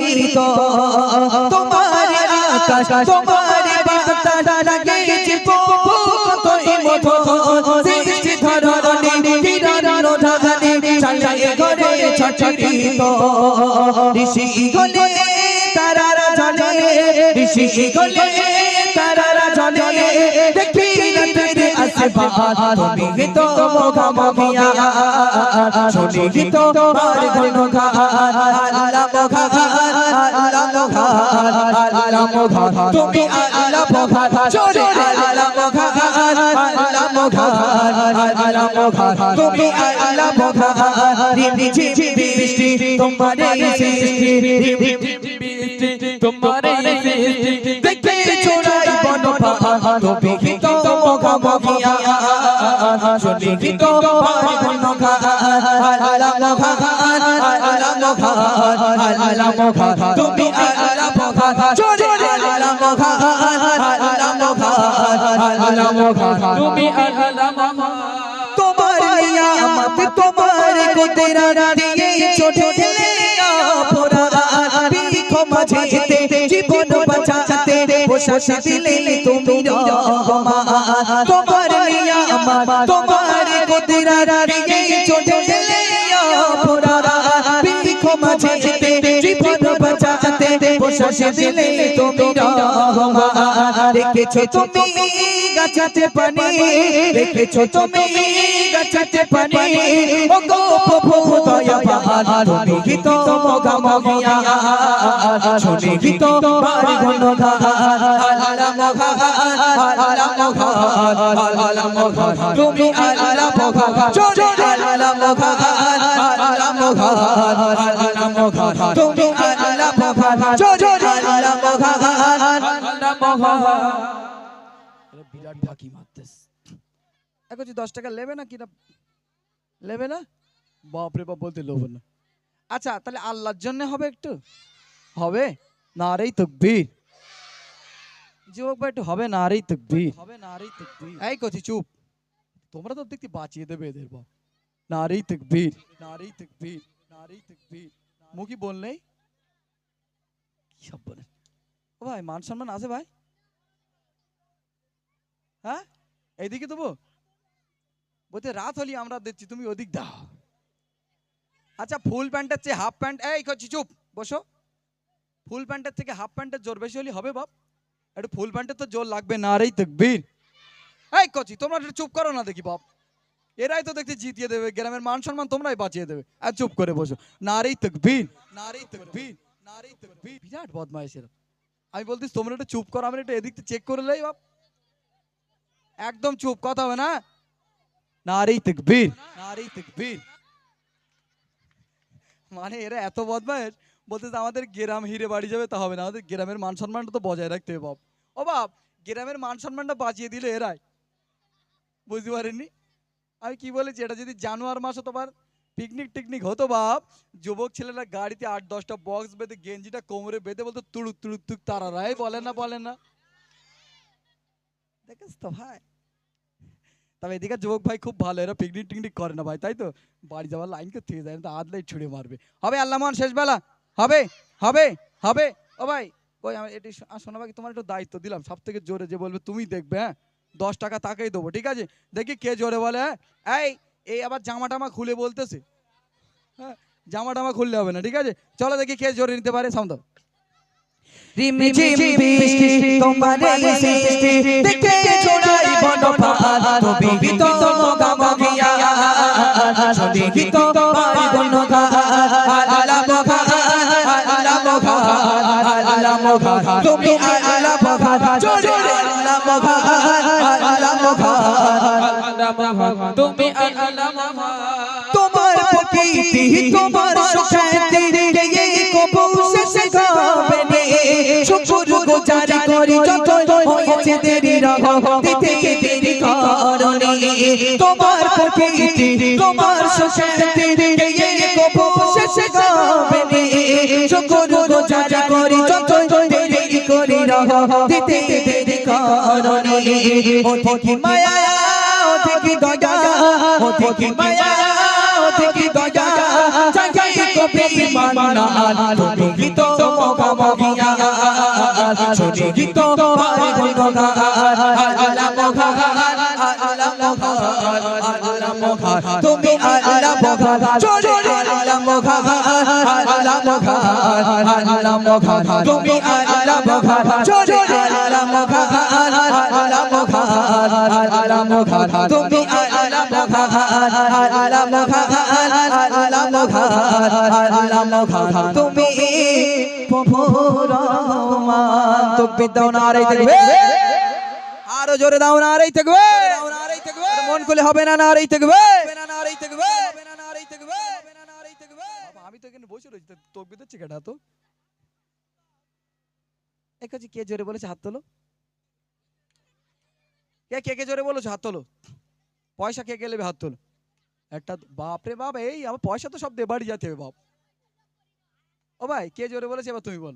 ছটিত তোমার আকাশ তোমার বাতাস লাগিয়েছে প্রভু কতই মধুর সৃষ্টি ধরণী কিরণ ধানে চালে ঘরে ছটিত ঋষি গলে তারারা জ্বলে ঋষি গলে তারারা জ্বলে দেখি না তেরে আসবাত তুমি তো মোগামগিয়া শুনি তো আর গুণগান আল্লাহ মোগান আল্লাহ মোগান আল্লাহ মোগান তুমি আল্লাহ মোগান চলে আল্লাহ মোগান আল্লাহ মোগান আল্লাহ মোগান তুমি আল্লাহ মোগান রিমঝি বৃষ্টি তোমারে সৃষ্টি রিমঝি বৃষ্টি তোমারে সৃষ্টি দেখে ছোড়াই বনপাল তুমি তো মোগামগিয়া শুনি তো আর গুণগান আল্লাহ মোগান আল্লাহ মোগান আল্লাহ মোগান তুমি আল্লাহ মোগান চলে আল্লাহ মোগান আল্লাহ মোগান আল্লাহ মোগান তুমি আল্লাহ মোগান তোমার নিয়ামত তোমার কুদরত দিয়ে ছোটলে অপরাধ বিখো মাঝেতে জীবন বাঁচাতে বসাস দিলে তুমি রহমান তোমার নিয়ামত তোমার কুদরত দিয়ে ছোটলে অপরাধ বিখো মাঝেতে জীবন বাঁচাতে বসাস দিলে তুমি রহমান রেখেছো তুমি গাছাতে পানি রেখেছো তুমি গাছাতে পানি ও গো প্রভু দয়াবান তুমি তো মোগামগিয়া শুনি তো আর গুণগান আল্লাহ মোগান আল্লাহ মোগান আল্লাহ মোগান তুমি আল্লাহ মোগান চলে আল্লাহ মোগান আল্লাহ মোগান আল্লাহ মোগান তুমি আল্লাহ মোগান চলে আল্লাহ মোগান আল্লাহ মোগান বিরাট ফাঁকি মারতেছ এখন 10 টাকা নেবে না কিনা নেবে না বাপরে বাপ বলতে লোভ না আচ্ছা তাহলে আল্লাহর জন্য হবে একটু হবে নারেই তাকবীর যুবক ভাই একটু হবে নারেই তাকবীর হবে নারেই তাকবীর এই কচি চুপ তোমরা তো দেখতে বাঁচিয়ে দেবে এদের বাপ নারেই তাকবীর নারেই তাকবীর নারেই তাকবীর মুখি বললেই কি সব বলেন ও ভাই মান সম্মান আছে ভাই হ্যাঁ এইদিকে দেবো বলতে রাত হলি আমরা দিচ্ছি তুমি ওদিক দাও আচ্ছা ফুল প্যান্টের চেয়ে হাফ প্যান্ট এই করছি চুপ বসো ফুল প্যান্টের থেকে হাফ প্যান্টের জোর বেশি হলে হবে বাপ একটু ফুল প্যান্টের তো জোর লাগবে নারেই তাকবীর এই কচি তোমরা একটু চুপ করো না দেখি বাপ এরাই তো দেখতে জিতিয়ে দেবে গ্রামের মান সম্মান তোমরাই বাঁচিয়ে দেবে আর চুপ করে বসো নারেই তাকবীর নারেই তাকবীর নারেই তাকবীর বিরাট বদমাইশের আমি বলতিস তোমরা একটু চুপ করো আমি একটু এদিক চেক করে লাই বাপ একদম চুপ কথা হবে না নারেই তাকবীর নারেই তাকবীর মানে এরা এত বদমাইশ বলতেছে আমাদের গ্রাম হিরে বাড়ি যাবে তা হবে না আমাদের গ্রামের মান সম্মানটা তো বজায় রাখতে হবে বাপ ও বাপ গ্রামের মান সম্মানটা বাঁচিয়ে দিলে এরাই বুঝতে পারেননি আমি কি বলেছি এটা যদি জানুয়ারি মাসে তোমার পিকনিক টিকনিক হতো বাপ যুবক ছেলেরা গাড়িতে 8-10টা বক্স বেঁধে গেঞ্জিটা কোমরে বেঁধে বলতো তুড়ুক তুড়ুক তুক তারারাই বলে না দেখিস তো ভাই তবে এদিকে যুবক ভাই খুব ভালো এরা পিকনিক টিকনিক করে না ভাই তাই তো বাড়ি যাওয়ার লাইনকে থেকে যায় না তো আদলাই ছুড়ে মারবে হবে আল্লাহ মান শেষ বেলা হবে হবে হবে ও ভাই ওই আমি এটি শোনো ভাই তোমার একটু দায়িত্ব দিলাম সব থেকে জোরে যে বলবে তুমি দেখবে হ্যাঁ 10 টাকা তাকেই দেবো ঠিক আছে দেখি কে জোরে বলে হ্যাঁ এই আবার জামা টামা খুলে বলতেছে হ্যাঁ জামা টামা খুললে হবে না ঠিক আছে চলো দেখি কে জোরে নিতে পারে সামনে রিমঝিম বৃষ্টি তোমারে সৃষ্টি দেখে ছোড়াই বনপাল তুমি তো মোগামগিয়া শুনি তো আর গুণগান আল্লাহ মোগান আল্লাহ মোগান আল্লাহ মোগান তুমি আল্লাহ মোগান চলে আল্লাহ মোগান আল্লাহ মোগান আল্লাহ মোগান তুমি আল্লাহ মোগান তোমার প্রকৃতি তোমার সুখ্যাতি এই কবুল শেষে গাবে শুকর গুজার করি যত হয়েছে দেরি রহ দিতে দেরি করনি তোমার প্রকৃতি তোমার সুখ্যাতি এই কবুল শেষে গাবে শুকর গুজার করি যত দেরি করি রহ দিতে দেরি করনি ও দেখি মায়া ও দেখি দয়া ও দেখি মায়া ও দেখি দয়া চাই কবি মানা তুমি তো মহিয়া শুনি গীত পাই গুনগান আল্লাহ মহান আল্লাহ মহান আল্লাহ মহান তুমি আল্লাহ মহান জোরে আল্লাহ মহান আল্লাহ মহান আল্লাহ মহান তুমি আল্লাহ মহান জোরে আল্লাহ মহান আল্লাহ মহান আল্লাহ মহান তুমি আল্লাহ মহান আল্লাহ মহান আল্লাহ মহান আল্লাহ মহান তুমি প্রভু রহমান তাকবীর দাও নারে তাকবীর আরো জোরে দাও নারে তাকবীর মন খুলে হবে না নারে তাকবীর আমি তো এখানে বসে রয়েছি তকবীর দিচ্ছে কেডা তো একাজি কে জোরে বলেছে হাত তোলো কে কে জোরে বলেছো হাত তোলো পয়সা কে গেলে হাত তোলো একটা বাপ রে বাপ এই আমার পয়সা তো সব দিয়ে বাড়ি যেতে হবে বাপ ও ভাই কে জোরে বলেছে এবার তুমি বল